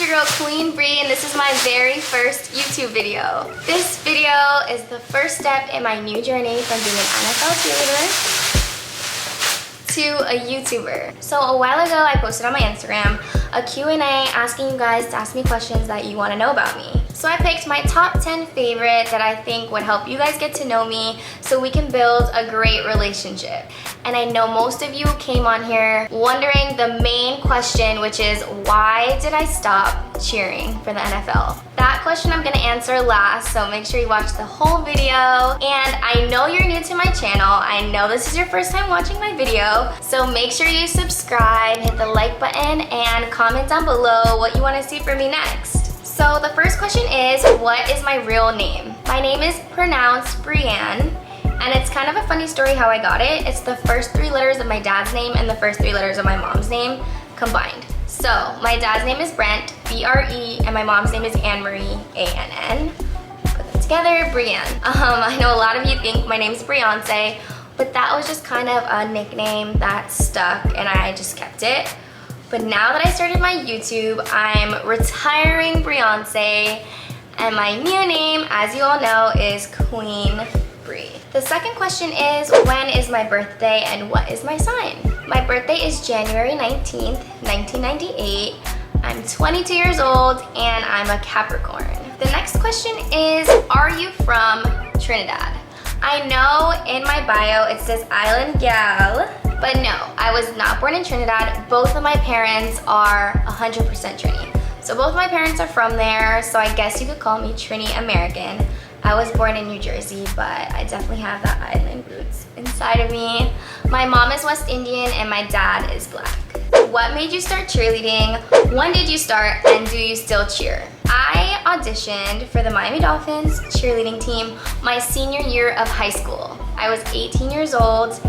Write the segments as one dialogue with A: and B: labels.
A: your girl Queen Bree, and this is my very first YouTube video. This video is the first step in my new journey from being an NFL cheerleader to a YouTuber. So a while ago, I posted on my Instagram a Q&A asking you guys to ask me questions that you want to know about me. So I picked my top 10 favorite that I think would help you guys get to know me so we can build a great relationship. And I know most of you came on here wondering the main question, which is, why did I stop cheering for the NFL? That question I'm gonna answer last, so make sure you watch the whole video. And I know you're new to my channel. I know this is your first time watching my video, so make sure you subscribe, hit the like button, and comment down below what you wanna see from me next. So the first question is, what is my real name? My name is pronounced Brianne, and it's kind of a funny story how I got it. It's the first 3 letters of my dad's name and the first 3 letters of my mom's name combined. So my dad's name is Brent, B-R-E, and my mom's name is Anne-Marie, A-N-N. Put them together, Brianne. I know a lot of you think my name's Beyonce, but that was just kind of a nickname that stuck and I just kept it. But now that I started my YouTube, I'm retiring Beyonce, and my new name, as you all know, is Queen Bree. The second question is, when is my birthday and what is my sign? My birthday is January 19th, 1998. I'm 22 years old and I'm a Capricorn. The next question is, are you from Trinidad? I know in my bio it says Island Gal, but no, I was not born in Trinidad. Both of my parents are 100% Trini. So both my parents are from there, so I guess you could call me Trini American. I was born in New Jersey, but I definitely have that island roots inside of me. My mom is West Indian and my dad is black. What made you start cheerleading? When did you start and do you still cheer? I auditioned for the Miami Dolphins cheerleading team my senior year of high school. I was 18 years old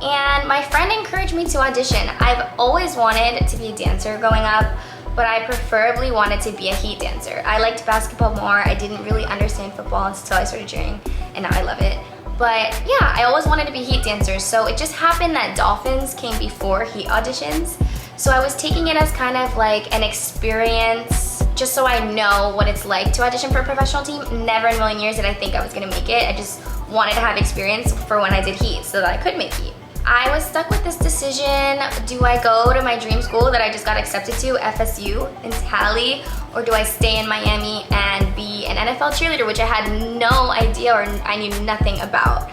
A: and my friend encouraged me to audition. I've always wanted to be a dancer growing up, but I preferably wanted to be a heat dancer. I liked basketball more. I didn't really understand football until I started cheering, and now I love it. But yeah, I always wanted to be a heat dancer, so it just happened that Dolphins came before heat auditions. So I was taking it as kind of like an experience, just so I know what it's like to audition for a professional team. Never in a million years did I think I was gonna make it. I just wanted to have experience for when I did heat so that I could make heat. I was stuck with this decision. Do I go to my dream school that I just got accepted to, FSU in Tally, or do I stay in Miami and be an NFL cheerleader, which I had no idea or I knew nothing about.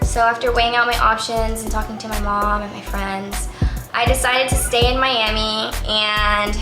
A: So after weighing out my options and talking to my mom and my friends, I decided to stay in Miami and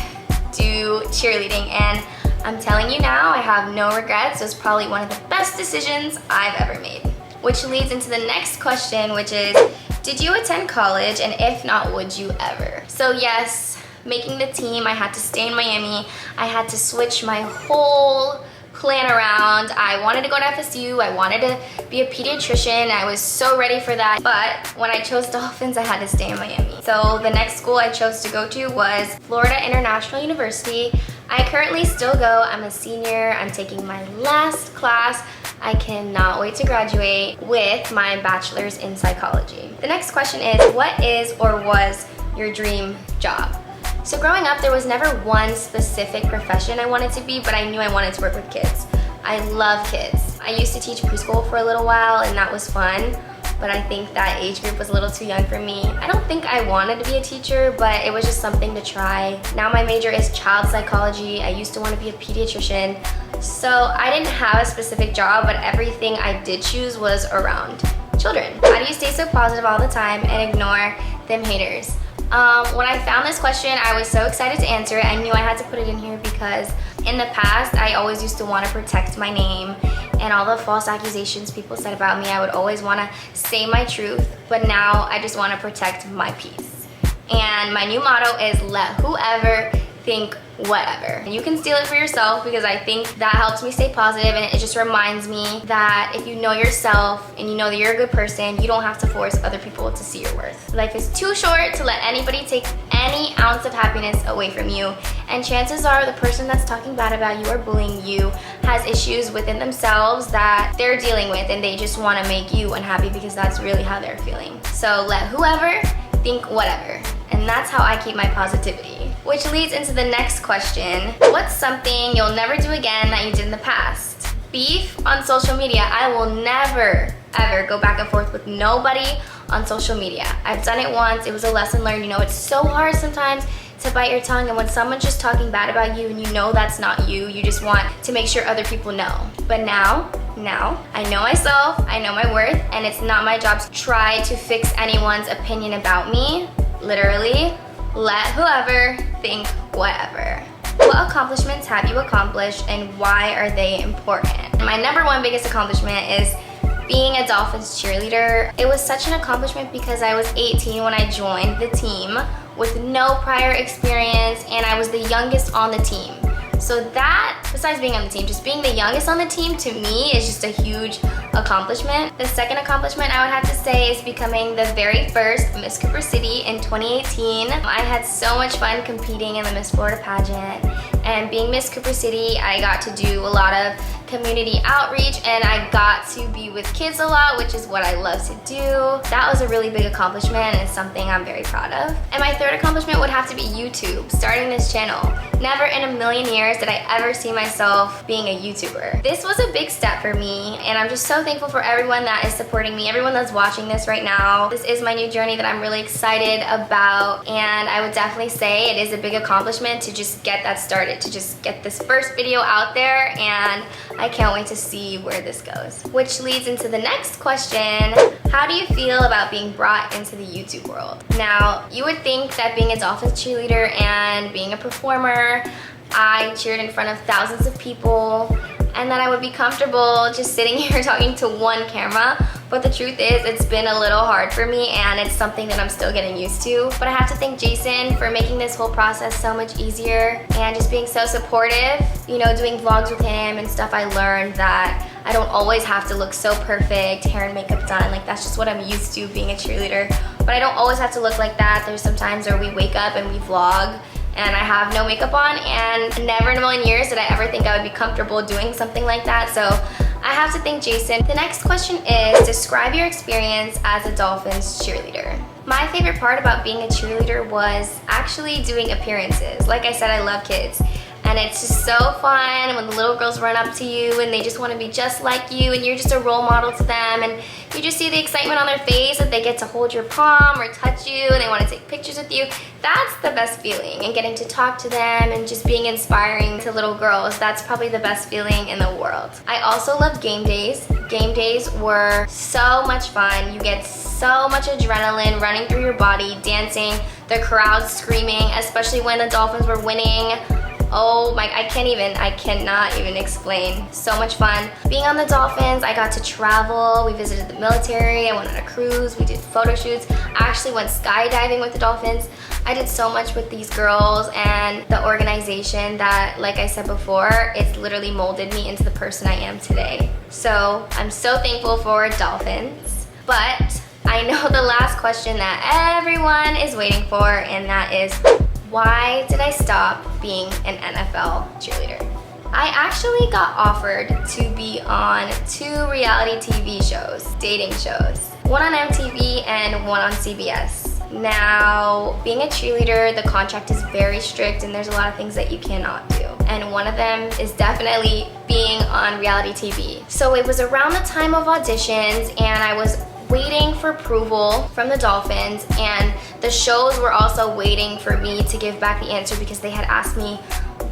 A: do cheerleading, and I'm telling you now, I have no regrets. It was probably one of the best decisions I've ever made. Which leads into the next question, which is, did you attend college, and if not, would you ever? So yes, making the team, I had to stay in Miami. I had to switch my whole plan around. I wanted to go to FSU. I wanted to be a pediatrician. I was so ready for that. But when I chose Dolphins, I had to stay in Miami. So the next school I chose to go to was Florida International University. I currently still go. I'm a senior. I'm taking my last class. I cannot wait to graduate with my bachelor's in psychology. The next question is, what is or was your dream job? So growing up, there was never one specific profession I wanted to be, but I knew I wanted to work with kids. I love kids. I used to teach preschool for a little while and that was fun, but I think that age group was a little too young for me. I don't think I wanted to be a teacher, but it was just something to try. Now my major is child psychology. I used to want to be a pediatrician. So I didn't have a specific job, but everything I did choose was around children. How do you stay so positive all the time and ignore them haters? When I found this question, I was so excited to answer it. I knew I had to put it in here because in the past, I always used to want to protect my name and all the false accusations people said about me. I would always want to say my truth, but now I just want to protect my peace. And my new motto is, let whoever think whatever. You can steal it for yourself, because I think that helps me stay positive, and it just reminds me that if you know yourself and you know that you're a good person, you don't have to force other people to see your worth. Life is too short to let anybody take any ounce of happiness away from you, and chances are the person that's talking bad about you or bullying you has issues within themselves that they're dealing with, and they just want to make you unhappy because that's really how they're feeling. So let whoever think whatever, and that's how I keep my positivity. Which leads into the next question. What's something you'll never do again that you did in the past? Beef on social media. I will never, ever go back and forth with nobody on social media. I've done it once. It was a lesson learned. You know, it's so hard sometimes to bite your tongue, and when someone's just talking bad about you and you know that's not you, you just want to make sure other people know. But now, I know myself, I know my worth, and it's not my job to try to fix anyone's opinion about me. Literally, let whoever think whatever. What accomplishments have you accomplished and why are they important? My number one biggest accomplishment is being a Dolphins cheerleader. It was such an accomplishment because I was 18 when I joined the team with no prior experience, and I was the youngest on the team. So that, besides being on the team, just being the youngest on the team to me is just a huge accomplishment. The second accomplishment I would have to say is becoming the very first Miss Cooper City in 2018. I had so much fun competing in the Miss Florida pageant, and being Miss Cooper City, I got to do a lot of community outreach, and I got to be with kids a lot, which is what I love to do. That was a really big accomplishment, and it's something I'm very proud of. And my third accomplishment would have to be YouTube, starting this channel. Never in a million years did I ever see myself being a YouTuber. This was a big step for me, and I'm just so thankful for everyone that is supporting me, everyone that's watching this right now. This is my new journey that I'm really excited about, and I would definitely say it is a big accomplishment to just get that started, to just get this first video out there, and I can't wait to see where this goes. Which leads into the next question. How do you feel about being brought into the YouTube world? Now, you would think that being a Dolphins cheerleader and being a performer, I cheered in front of thousands of people, and that I would be comfortable just sitting here talking to one camera. But the truth is, it's been a little hard for me, and it's something that I'm still getting used to. But I have to thank Jason for making this whole process so much easier and just being so supportive. You know, doing vlogs with him and stuff, I learned that I don't always have to look so perfect, hair and makeup done. Like, that's just what I'm used to being a cheerleader. But I don't always have to look like that. There's some times where we wake up and we vlog and I have no makeup on, and never in a million years did I ever think I would be comfortable doing something like that. So I have to thank Jason. The next question is, describe your experience as a Dolphins cheerleader. My favorite part about being a cheerleader was actually doing appearances. Like I said, I love kids. And it's just so fun when the little girls run up to you and they just want to be just like you, and you're just a role model to them, and you just see the excitement on their face that they get to hold your palm or touch you and they want to take pictures with you. That's the best feeling, and getting to talk to them and just being inspiring to little girls, that's probably the best feeling in the world. I also love game days. Game days were so much fun. You get so much adrenaline running through your body, dancing, the crowd screaming, especially when the Dolphins were winning. Oh my, I cannot even explain. So much fun. Being on the Dolphins, I got to travel. We visited the military. I went on a cruise. We did photo shoots. I actually went skydiving with the Dolphins. I did so much with these girls and the organization that, like I said before, it's literally molded me into the person I am today. So I'm so thankful for Dolphins. But I know the last question that everyone is waiting for, and that is, why did I stop being an NFL cheerleader? I actually got offered to be on 2 reality TV shows, dating shows. One on MTV and one on CBS. Now, being a cheerleader, the contract is very strict and there's a lot of things that you cannot do. And one of them is definitely being on reality TV. So it was around the time of auditions, and I was waiting for approval from the Dolphins, and the shows were also waiting for me to give back the answer because they had asked me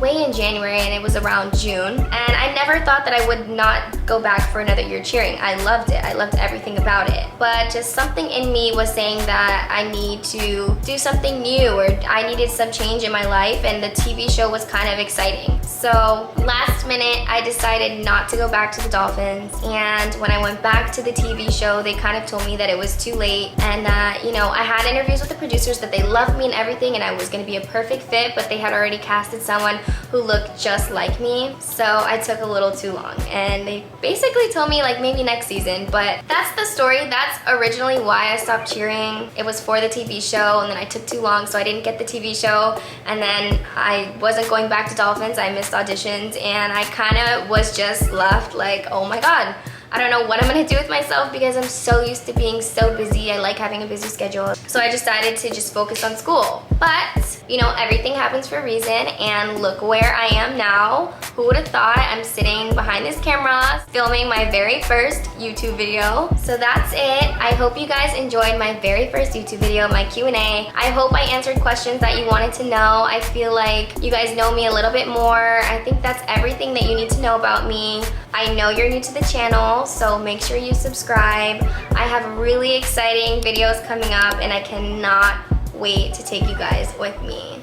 A: way in January and it was around June, and I never thought that I would not go back for another year cheering. I loved it. I loved everything about it. But just something in me was saying that I need to do something new, or I needed some change in my life, and the TV show was kind of exciting. So last minute, I decided not to go back to the Dolphins, and when I went back to the TV show, they kind of told me that it was too late, and that, you know, I had interviews with the producers, that they loved me and everything, and I was gonna be a perfect fit, but they had already casted someone who looked just like me. So I took a little too long, and they basically told me like maybe next season. But that's the story. That's originally why I stopped cheering. It was for the TV show, and then I took too long, so I didn't get the TV show, and then I wasn't going back to Dolphins. I missed auditions, and I kind of was just left like, oh my god, I don't know what I'm gonna do with myself because I'm so used to being so busy. I like having a busy schedule. So I decided to just focus on school. But, you know, everything happens for a reason, and look where I am now. Who would have thought I'm sitting behind this camera filming my very first YouTube video. So that's it. I hope you guys enjoyed my very first YouTube video, my Q&A. I hope I answered questions that you wanted to know. I feel like you guys know me a little bit more. I think that's everything that you need to know about me. I know you're new to the channel, so make sure you subscribe. I have really exciting videos coming up, and I cannot wait to take you guys with me.